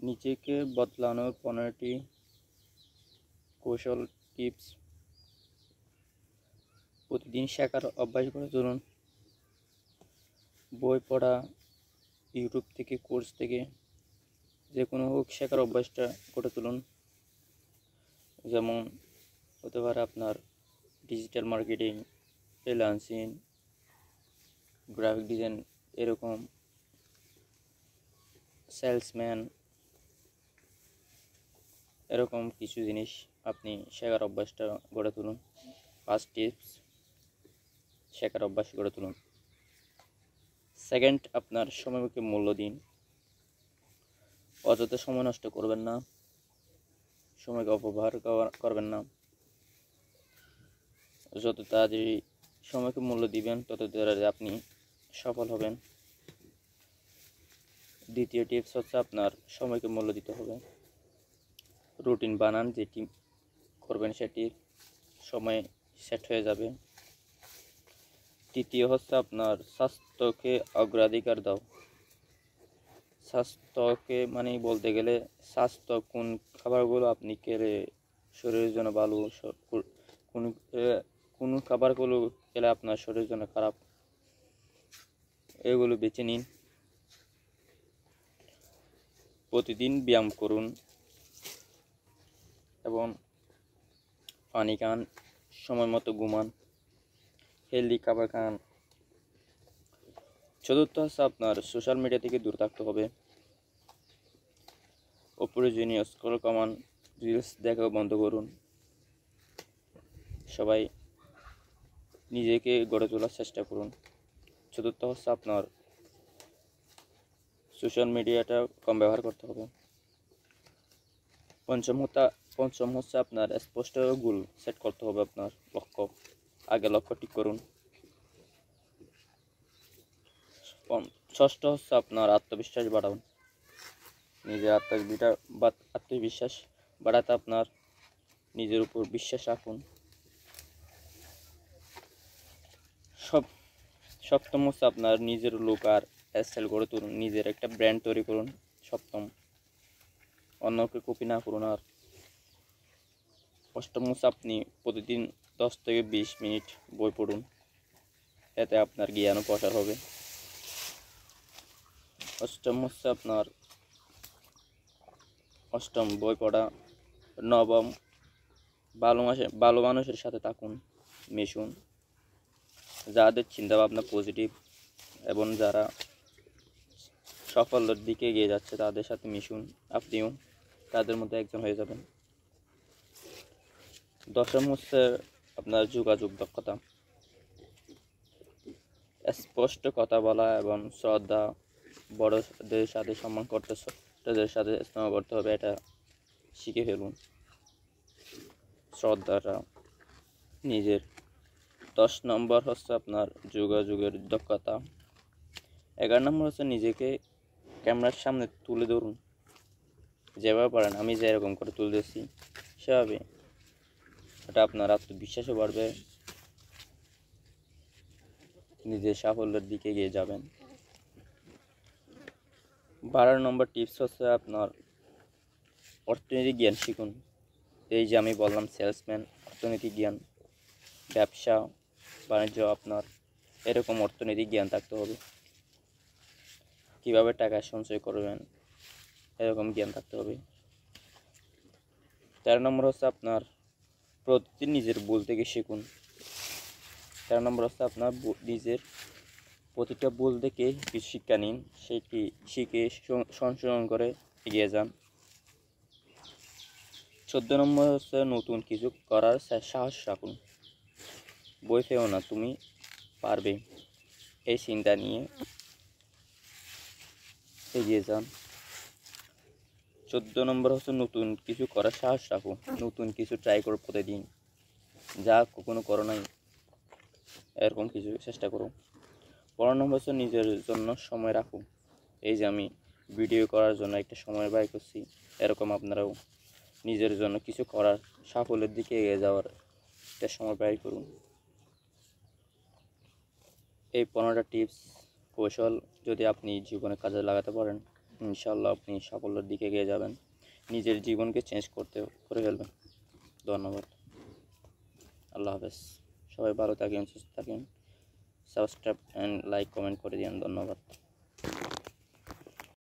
নিজেকে বদলানোর 15টি কৌশল টিপস। প্রতিদিন শেখার অভ্যাস গড়ে তুলুন। বই পড়া, ইউটিউব থেকে, কোর্স থেকে, যে কোনো হোক শেখার অভ্যাসটা গড়ে তুলুন। যেমন হতে পারে আপনার digital marketing, freelancing, graphic design, এরকম সেলসম্যান, এরকম কিছু জিনিস আপনি শেখার অভ্যাসটা গড়ে তুলুন। ফার্স্ট টিপস, শেখার অভ্যাস গড়ে তুলুন। সেকেন্ড, আপনার সময়কে মূল্য দিন। অযথা সময় নষ্ট করবেন না, সময়কে অপব্যবহার করবেন না। যত তাড়াতাড়ি সময়কে মূল্য দিবেন তত তাড়াতাড়ি আপনি সফল হবেন। দ্বিতীয় টিপস হচ্ছে আপনার সময়কে মূল্য দিতে হবে। রুটিন বানান, যেটি করবেন সেটির সময় সেট হয়ে যাবে। তৃতীয় হচ্ছে আপনার স্বাস্থ্যকে অগ্রাধিকার দাও। স্বাস্থ্যকে মানে বলতে গেলে স্বাস্থ্য কোন খাবারগুলো আপনি খেলে শরীরের জন্য ভালো, কোন কোন খাবারগুলো খেলে আপনার শরীরের জন্য খারাপ, এগুলো বেছে নিন। প্রতিদিন ব্যায়াম করুন এবং পানি খান, সময় মতো ঘুমান, হেলদি খাবার খান। চতুর্থ হচ্ছে আপনার সোশ্যাল মিডিয়া থেকে দূর থাকতে হবে। অপ্রয়োজনীয় স্ক্রল কমান, রিলস দেখাও বন্ধ করুন। সবাই নিজেকে গড়ে তোলার চেষ্টা করুন। চতুর্থ হচ্ছে আপনার সোশ্যাল মিডিয়াটা কম ব্যবহার করতে হবে। পঞ্চম হচ্ছে আপনার স্পষ্ট গোল সেট করতে হবে। আপনার আগে লক্ষ্য ঠিক করুন। ষষ্ঠ হচ্ছে আপনার আত্মবিশ্বাস বাড়ান। নিজের আত্মবিশ্বাস বাড়াতে আপনার নিজের উপর বিশ্বাস রাখুন। সপ্তম হচ্ছে আপনার নিজের লুক আর স্টাইল গড়ে তুলুন, নিজের একটা ব্র্যান্ড তৈরি করুন। সপ্তম, অন্যকে কপি না করুন। আর অষ্টম হচ্ছে আপনি প্রতিদিন 10 থেকে 20 মিনিট বই পড়ুন, এতে আপনার জ্ঞানও প্রসার হবে। অষ্টম বই পড়া। নবম, ভালো মানুষের সাথে থাকুন, মিশুন। যাদের চিন্তাভাবনা পজিটিভ এবং যারা সাফল্যের দিকে এগিয়ে যাচ্ছে তাদের সাথে মিশুন, আপনিও তাদের মধ্যে একজন হয়ে যাবেন। দশম হচ্ছে আপনার যোগাযোগ দক্ষতা। স্পষ্ট কথা বলা এবং শ্রদ্ধা, বড়দের সাথে সম্মান করতে, ছোটদের সাথে স্নেহ করতে হবে, এটা শিখে ফেলুন। শ্রদ্ধাটা নিজের। 10 নম্বর হচ্ছে আপনার যোগাযোগের দক্ষতা। 11 নম্বর হচ্ছে নিজেকে ক্যামেরার সামনে তুলে ধরুন, যেভাবে পারেন। আমি যেরকম করে তুলতেছি সেভাবে, এটা আপনার আত্মবিশ্বাসও বাড়বে, নিজের সাফল্যের দিকে এগিয়ে যাবেন। 12 নম্বর টিপস হচ্ছে আপনার অর্থনৈতিক জ্ঞান শিখুন। এই যে আমি বললাম সেলসম্যান, অর্থনৈতিক জ্ঞান, ব্যবসা বাণিজ্য, আপনার এরকম অর্থনৈতিক জ্ঞান থাকতে হবে। কীভাবে টাকা সঞ্চয় করবেন এরকম জ্ঞান থাকতে হবে। 13 নম্বর হচ্ছে আপনার প্রতিদিন নিজের ভুল থেকে শিখুন। 13 নম্বর হচ্ছে আপনার নিজের প্রতিটা ভুল থেকে কিছু শিক্ষা নিন, সেটি শিখে সংশোধন করে এগিয়ে যান। 14 নম্বর হচ্ছে নতুন কিছু করার সাহস রাখুন। বই পেও না, তুমি পারবে, এই চিন্তা নিয়ে এগিয়ে যান। 14 নম্বর হচ্ছে নতুন কিছু করার সাহস রাখুন, নতুন কিছু ট্রাই করো প্রতিদিন, যা কখনো করো নাই এরকম কিছু চেষ্টা করো। 15 নম্বর হচ্ছে নিজের জন্য সময় রাখুন। এই যে আমি ভিডিও করার জন্য একটা সময় ব্যয় করছি, এরকম আপনারাও নিজের জন্য কিছু করার, সাফল্যের দিকে এগিয়ে যাওয়ার একটা সময় ব্যয় করুন। এই 15টা টিপস কৌশল যদি আপনি জীবনে কাজে লাগাতে পারেন ইনশাআল্লাহ আপনি সাফল্যের দিকে এগিয়ে যাবেন, নিজের জীবনকে চেঞ্জ করে ফেলবেন। ধন্যবাদ। আল্লাহ হাফেজ। সবাই ভালো থাকেন, সুস্থ থাকেন। সাবস্ক্রাইব অ্যান্ড লাইক কমেন্ট করে দিন। ধন্যবাদ।